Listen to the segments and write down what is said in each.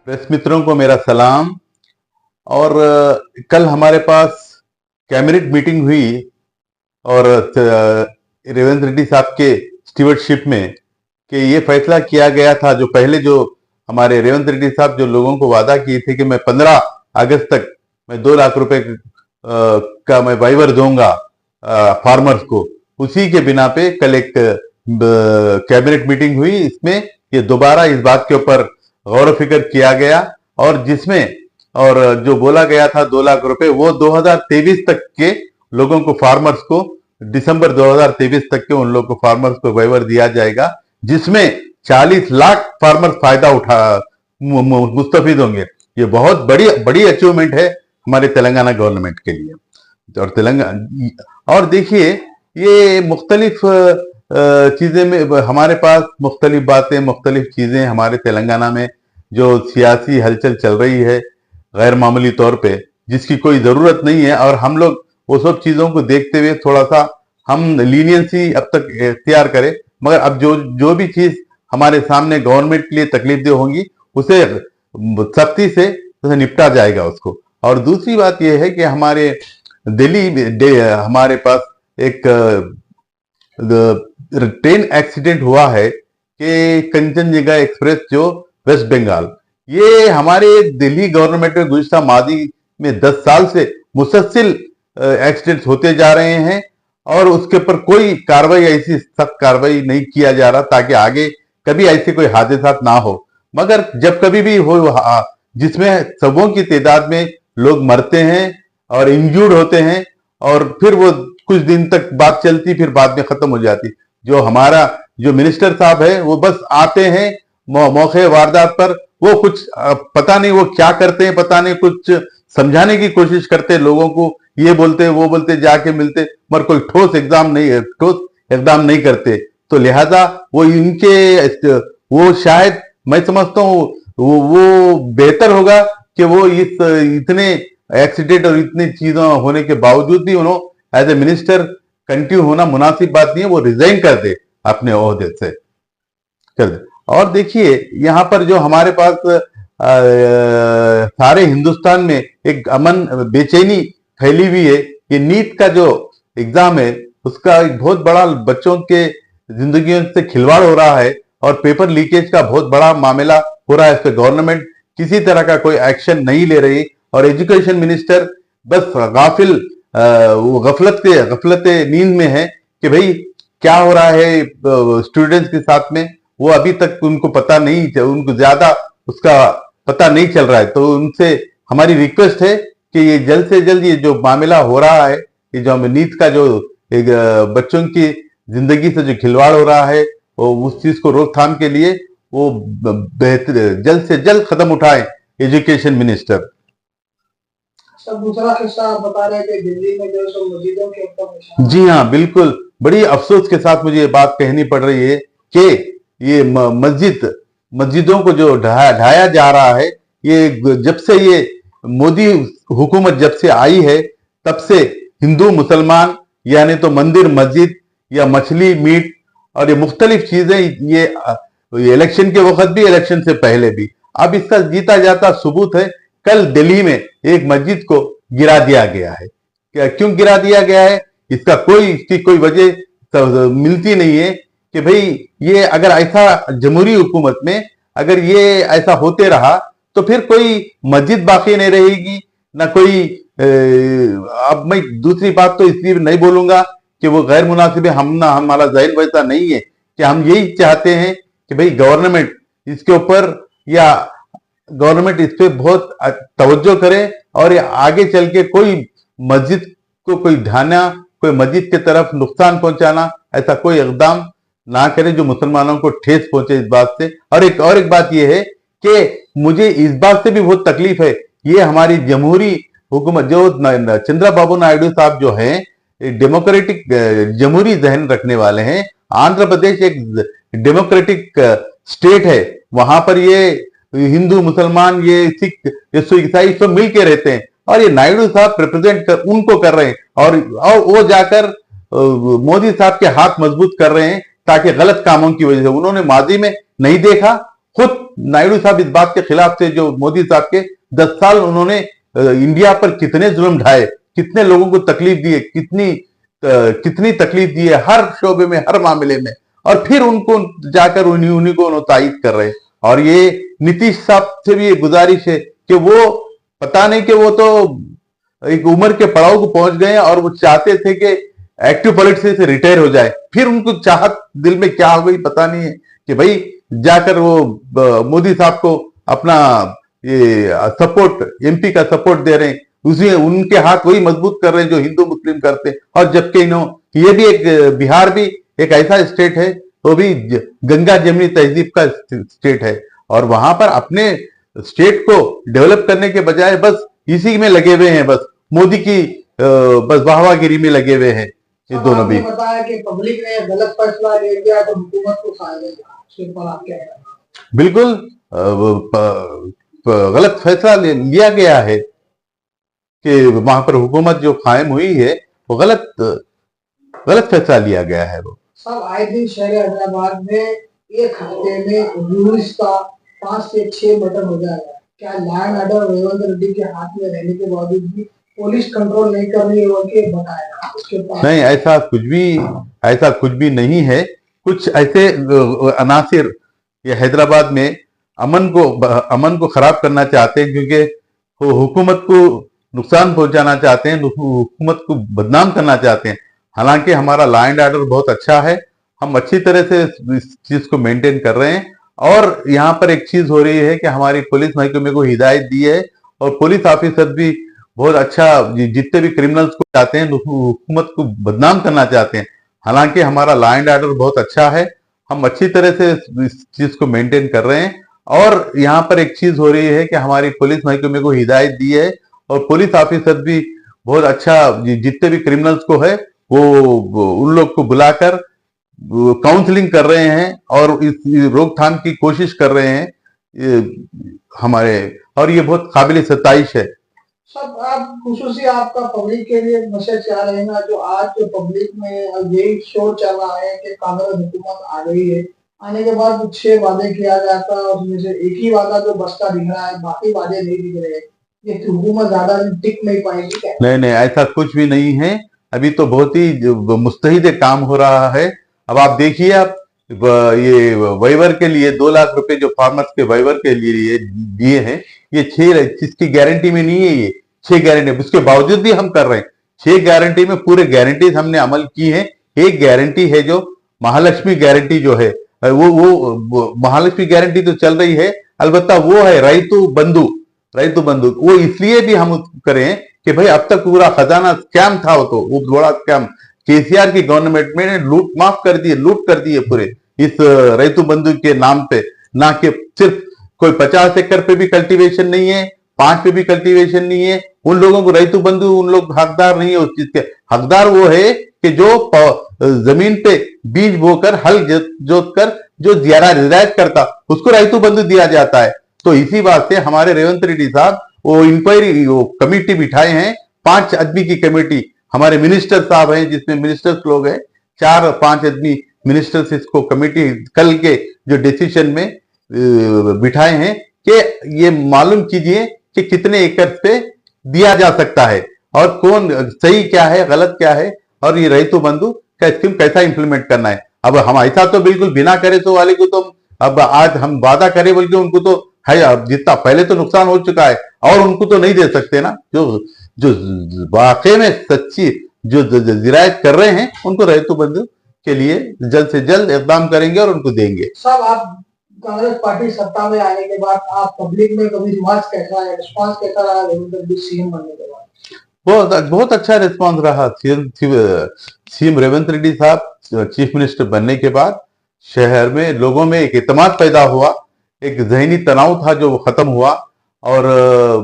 Press मित्रों को मेरा सलाम। और कल हमारे पास कैबिनेट मीटिंग हुई और रेवंत रेड्डी साहब के स्टीवर्डशिप में कि ये फैसला किया गया था, जो पहले जो हमारे रेवंत रेड्डी साहब जो लोगों को वादा किए थे कि मैं 15 अगस्त तक मैं 2 लाख रुपए का मैं वाइवर दूंगा फार्मर्स को, उसी के बिना पे कल एक कैबिनेट मीटिंग हुई। इसमें ये दोबारा इस बात के ऊपर गौर फिक्र किया गया और जिसमें और जो बोला गया था 2 लाख रुपए वो 2023 तक के लोगों को, फार्मर्स को, दिसंबर 2023 तक के उन लोगों को फार्मर्स को वाइवर दिया जाएगा, जिसमें 40 लाख फार्मर्स फायदा मुस्तफिद होंगे। ये बहुत बड़ी अचीवमेंट है हमारे तेलंगाना गवर्नमेंट के लिए। और तेलंगाना और देखिए ये मुख्तलिफ चीजें में हमारे पास मुख्तलिफ बातें, मुख्तलिफ चीजें हमारे तेलंगाना में जो सियासी हलचल चल रही है गैर मामूली तौर पे, जिसकी कोई जरूरत नहीं है। और हम लोग वो सब चीजों को देखते हुए थोड़ा सा हम लीनियंसी अब तक इख्तियार करें, मगर अब जो भी चीज हमारे सामने गवर्नमेंट के लिए तकलीफदेह होंगी उसे सख्ती से निपटा जाएगा उसको। और दूसरी बात यह है कि हमारे दिल्ली हमारे पास एक ट्रेन एक्सीडेंट हुआ है कि कंचनजंगा एक्सप्रेस जो वेस्ट बंगाल, ये हमारे दिल्ली गवर्नमेंट में गुज़िश्ता मादी में 10 साल से मुसलसल एक्सीडेंट्स होते जा रहे हैं और उसके ऊपर कोई कार्रवाई, ऐसी सख्त कार्रवाई नहीं किया जा रहा ताकि आगे कभी ऐसे कोई हादसा ना हो। मगर जब कभी भी हो जिसमें सबों की तादाद में लोग मरते हैं और इंजूर्ड होते हैं और फिर वो कुछ दिन तक बात चलती, फिर बाद में खत्म हो जाती। जो हमारा जो मिनिस्टर साहब है वो बस आते हैं मौके वारदात पर, वो कुछ पता नहीं वो क्या करते हैं, पता नहीं कुछ समझाने की कोशिश करते हैं लोगों को, ये बोलते वो बोलते, जाके मिलते, मगर कोई ठोस इकदाम नहीं करते। तो लिहाजा वो इनके वो शायद मैं समझता हूँ वो बेहतर होगा कि वो इतने एक्सीडेंट और इतनी चीजों होने के बावजूद भी उन्होंने एज ए मिनिस्टर कंटिन्यू होना मुनासिब बात नहीं है, वो रिजाइन कर दे अपने ओहदे से, कर दे। और देखिए यहाँ पर जो हमारे पास सारे हिंदुस्तान में एक अमन बेचैनी फैली हुई है। ये नीट का जो एग्जाम है उसका एक बहुत बड़ा बच्चों के जिंदगियों से खिलवाड़ हो रहा है और पेपर लीकेज का बहुत बड़ा मामला हो रहा है। इस पर गवर्नमेंट किसी तरह का कोई एक्शन नहीं ले रही और एजुकेशन मिनिस्टर बस गफलत नींद में है कि भाई क्या हो रहा है स्टूडेंट्स के साथ में, वो अभी तक उनको पता नहीं, उनको ज्यादा उसका पता नहीं चल रहा है। तो उनसे हमारी रिक्वेस्ट है कि ये जल्द से जल्द ये जो मामला हो रहा है, ये जो नीट का जो एक बच्चों की जिंदगी से जो खिलवाड़ हो रहा है, वो उस चीज को रोकथाम के लिए वो बेहतर जल्द से जल्द कदम उठाए एजुकेशन मिनिस्टर। दूसरा किस्सा आप बता रहे थे दिल्ली में जो मस्जिदों के ऊपर। जी हाँ, बिल्कुल बड़ी अफसोस के साथ मुझे ये बात कहनी पड़ रही है कि ये मस्जिदों को जो ढाया जा रहा है, ये जब से ये मोदी हुकूमत जब से आई है तब से हिंदू मुसलमान यानी तो मंदिर मस्जिद या मछली मीट और ये मुख्तलिफ चीजें, ये इलेक्शन के वक्त भी, इलेक्शन से पहले भी, अब इसका जीता जाता सबूत है। कल दिल्ली में एक मस्जिद को गिरा दिया गया है। क्यों गिरा दिया गया है इसकी कोई वजह मिलती नहीं है कि भाई ये अगर ऐसा जमहूरी हुकूमत में अगर ये ऐसा होते रहा तो फिर कोई मस्जिद बाकी नहीं रहेगी ना कोई। अब मैं दूसरी बात तो इसलिए नहीं बोलूंगा कि वो गैर मुनासिब है, हमारा जाहिर वैसा नहीं है कि हम यही चाहते हैं कि भाई गवर्नमेंट इसके ऊपर या गवर्नमेंट इस पे बहुत तवज्जो करे और ये आगे चल के कोई मस्जिद को कोई ढाना, कोई मस्जिद की तरफ नुकसान पहुंचाना, ऐसा कोई इकदाम ना करे जो मुसलमानों को ठेस पहुंचे इस बात से। और एक बात यह है कि मुझे इस बात से भी बहुत तकलीफ है, ये हमारी जमहूरी हुकूमत जो चंद्रबाबू नायडू साहब जो हैं, डेमोक्रेटिक जमहूरी जहन रखने वाले हैं। आंध्र प्रदेश एक डेमोक्रेटिक स्टेट है, वहां पर ये हिंदू मुसलमान ये सिख ईसाई सब मिल के रहते हैं और ये नायडू साहब रिप्रेजेंट उनको कर रहे हैं और वो जाकर मोदी साहब के हाथ मजबूत कर रहे हैं ताकि गलत कामों की वजह से उन्होंने माजी में नहीं देखा, खुद नायडू साहब इस बात के खिलाफ थे, जो मोदी साहब के 10 साल उन्होंने इंडिया पर कितने जुल्म ढाए, कितने लोगों को तकलीफ दिए, कितनी तकलीफ दी है हर शोबे में, हर मामले में, और फिर उनको जाकर उन्हीं को तायद कर रहे हैं। और ये नीतीश साहब से भी ये गुजारिश है कि वो पता नहीं कि वो तो एक उम्र के पड़ाव को पहुंच गए हैं और वो चाहते थे कि एक्टिव पॉलिटिक्स से रिटायर हो जाए, फिर उनको चाहत दिल में क्या हो गई पता नहीं है कि भाई जाकर वो मोदी साहब को अपना ये सपोर्ट, एमपी का सपोर्ट दे रहे हैं, उसी उनके हाथ वही मजबूत कर रहे हैं जो हिंदू मुस्लिम करते हैं। और जबकि ये भी एक, बिहार भी एक ऐसा स्टेट है, तो भी गंगा जमुनी तहजीब का स्टेट है, और वहां पर अपने स्टेट को डेवलप करने के बजाय बस इसी में लगे हुए हैं, बस मोदी की बस वाहवागिरी में लगे हुए हैं ये दोनों भी। बताया कि पब्लिक ने गलत फैसला ले लिया तो हुकूमत को फायदा, उसके ऊपर आप क्या कहना है? बिल्कुल गलत फैसला लिया गया है कि वहां पर हुकूमत जो कायम हुई है वो गलत फैसला लिया गया है। वो सब आए दिन शहर हैदराबाद में एक हफ्ते में रूल्स का 5 से 6 मर्डर हो जाएगा। क्या लैंड ऑर्डर रेवंत रेड्डी के हाथ में रहने के बावजूद भी पुलिस कंट्रोल नहीं कर रही है, उनके बताया उसके पास? नहीं, ऐसा कुछ भी नहीं है। कुछ ऐसे अनासिर ये हैदराबाद में अमन को खराब करना चाहते हैं, क्योंकि वो हुकूमत को नुकसान पहुंचाना चाहते हैं, हुकूमत को बदनाम करना चाहते हैं। हालांकि हमारा लॉ एंड ऑर्डर बहुत अच्छा है, हम अच्छी तरह से इस चीज को मेंटेन कर रहे हैं। और यहाँ पर एक चीज हो रही है कि हमारी पुलिस महकमे को हिदायत दी है, और पुलिस ऑफिसर भी बहुत अच्छा, जितने भी क्रिमिनल्स को चाहते हैं, हुकूमत को बदनाम करना चाहते हैं। हालांकि हमारा लॉ एंड ऑर्डर बहुत अच्छा है, हम अच्छी तरह से इस चीज को मेंटेन कर रहे हैं। और यहाँ पर एक चीज हो रही है कि हमारी पुलिस महकमे को हिदायत दी है, और पुलिस ऑफिसर भी बहुत अच्छा, जितने भी क्रिमिनल्स को है वो उन लोग को बुलाकर काउंसलिंग कर रहे हैं और इस रोकथाम की कोशिश कर रहे हैं हमारे, और ये बहुत काबिल सताइश है। सब आप खुशूसी आपका पब्लिक के लिए मैसेज क्या रहेगा, जो आज जो पब्लिक में यही शोर चल रहा है कि कांग्रेस हुकूमत आ गई है, आने के बाद 6 वादे किया जाता है, उसमें से एक ही वादा जो बसता दिख रहा है, बाकी वादे नहीं दिख रहे हैं, ये हुकूमत ज्यादा टिक नहीं पाएगी क्या? नहीं, ऐसा कुछ भी नहीं है। अभी तो बहुत ही मुस्तहिद काम हो रहा है। अब आप देखिए, आप ये वाइवर के लिए 2 लाख रुपए जो फार्मर्स के वाइवर के लिए दिए हैं, ये 6 जिसकी गारंटी में नहीं है, ये 6 गारंटी, उसके बावजूद भी हम कर रहे हैं। 6 गारंटी में पूरे गारंटीज हमने अमल की है। एक गारंटी है जो महालक्ष्मी गारंटी जो है, वो महालक्ष्मी गारंटी तो चल रही है, अलबत्ता वो है रैतु बंधु। वो इसलिए भी हम करें कि भाई अब तक पूरा खजाना स्कैम था, वो बड़ा स्कैम केसीआर की गवर्नमेंट में लूट कर दिए पूरे इस रैतु बंधु के नाम पे। ना कि सिर्फ कोई 50 एकड़ पे भी कल्टीवेशन नहीं है, 5 पे भी कल्टीवेशन नहीं है, उन लोगों को रैतु बंधु, उन लोग हकदार नहीं है उस चीज के। हकदार वो है कि जो जमीन पे बीज बोकर हल जोत कर जो जिरायत करता, उसको रैतु बंधु दिया जाता है। तो इसी बात से हमारे रेवंत रेड्डी साहब वो इंक्वायरी कमेटी बिठाए हैं, 5 आदमी की कमेटी। हमारे मिनिस्टर साहब हैं, जिसमें मिनिस्टर्स लोग हैं, 4-5 आदमी मिनिस्टर्स इसको कमेटी कल के जो डिसीजन में बिठाए हैं कि ये मालूम कीजिए कि कितने एकड़ पे दिया जा सकता है और कौन सही क्या है, गलत क्या है, और ये रैतु बंधु का स्कीम कैसा इंप्लीमेंट करना है। अब हम ऐसा तो बिल्कुल बिना करे तो वाले को तो अब आज हम वादा करें बोल के उनको तो है, अब जितना पहले तो नुकसान हो चुका है और उनको तो नहीं दे सकते ना। जो वाकई में सच्ची जो जिरायत कर रहे हैं, उनको रैतु बंधु के लिए जल्द से जल्द इकदाम करेंगे और उनको देंगे। सब आप कांग्रेस पार्टी सत्ता में आने के बाद आप पब्लिक में कभी रिस्पॉन्स कैसा रहा रेवंत रेड्डी सीएम बनने के बाद? बहुत अच्छा रिस्पॉन्स रहा। सीएम रेवंत रेड्डी साहब चीफ मिनिस्टर बनने के बाद शहर में लोगों में एक इत्मीनान पैदा हुआ, एक जहनी तनाव था जो खत्म हुआ, और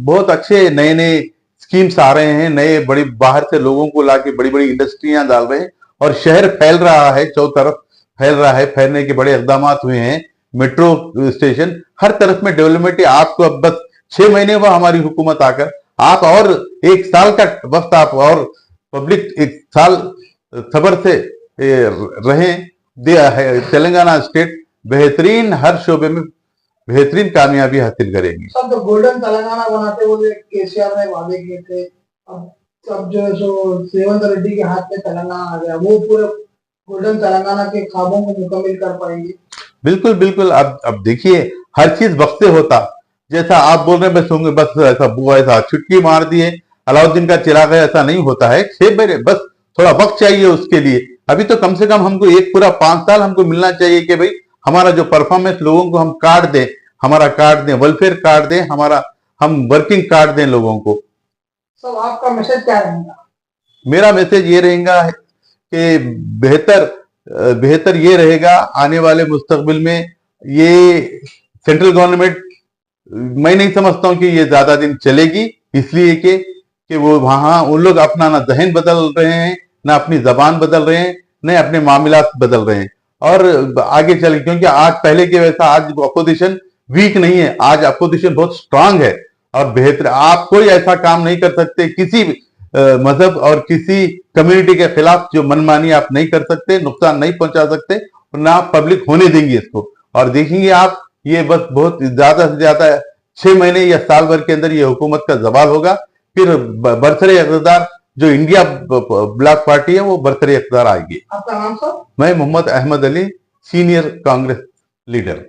बहुत अच्छे नए स्कीम्स आ रहे हैं, नए बड़ी बाहर से लोगों को लाके बड़ी बड़ी इंडस्ट्रियां डाल रहे हैं, और शहर फैल रहा है, चौ तरफ फैल रहा है। फैलने के बड़े इकदाम हुए हैं, मेट्रो स्टेशन, हर तरफ में डेवलपमेंट है। आपको अब बस 6 महीने हुआ हमारी हुकूमत आकर, आप और 1 साल का वक्त आप और पब्लिक 1 साल सब्र से रहें। तेलंगाना स्टेट बेहतरीन हर शोबे में बेहतरीन कामयाबी हासिल करेंगे। सब तो गोल्डन तेलंगाना बनाते हुए केसीआर ने वादे किए थे, अब जो है सो रेवंत रेड्डी के हाथ में तेलंगाना आ गया, वो पूरे गोल्डन तेलंगाना के ख्वाबों को मुकम्मल कर पाएंगे। बिल्कुल बिल्कुल। अब देखिए, हर चीज वक्त से होता, जैसा आप बोल रहे हैं बस होंगे, बस ऐसा बुआ ऐसा छुटकी मार दिए अलाउद्दीन का चिराग है, ऐसा नहीं होता है। 6 महीने बस, थोड़ा वक्त चाहिए उसके लिए। अभी तो कम से कम हमको एक पूरा 5 साल हमको मिलना चाहिए कि भाई हमारा जो परफॉर्मेंस लोगों को हम कार्ड दें, हमारा कार्ड दें, वेलफेयर कार्ड दें, हमारा हम वर्किंग कार्ड दें लोगों को। सब आपका मैसेज क्या रहेगा? मेरा मैसेज ये रहेगा कि बेहतर ये रहेगा आने वाले मुस्तकबिल में, ये सेंट्रल गवर्नमेंट, मैं नहीं समझता हूं कि ये ज्यादा दिन चलेगी, इसलिए कि वो वहां उन लोग अपना ना जहन बदल रहे हैं, ना अपनी जबान बदल रहे हैं, न अपने मामलात बदल रहे हैं। और आगे चल, क्योंकि आज पहले के वैसा आज अपोजिशन वीक नहीं है, आज अपोजिशन बहुत स्ट्रांग है और बेहतर। आप कोई ऐसा काम नहीं कर सकते किसी भी मजहब और किसी कम्युनिटी के खिलाफ जो मनमानी आप नहीं कर सकते, नुकसान नहीं पहुंचा सकते, और ना आप पब्लिक होने देंगे इसको। और देखेंगे आप, ये बस बहुत ज्यादा से ज्यादा 6 महीने या साल भर के अंदर ये हुकूमत का जवाल होगा, फिर बरसरे इक़्तिदार जो इंडिया ब्लॉक पार्टी है वो बरसरे इक़्तिदार आएगी। आपका नाम सर? मैं मोहम्मद अहमद अली, सीनियर कांग्रेस लीडर।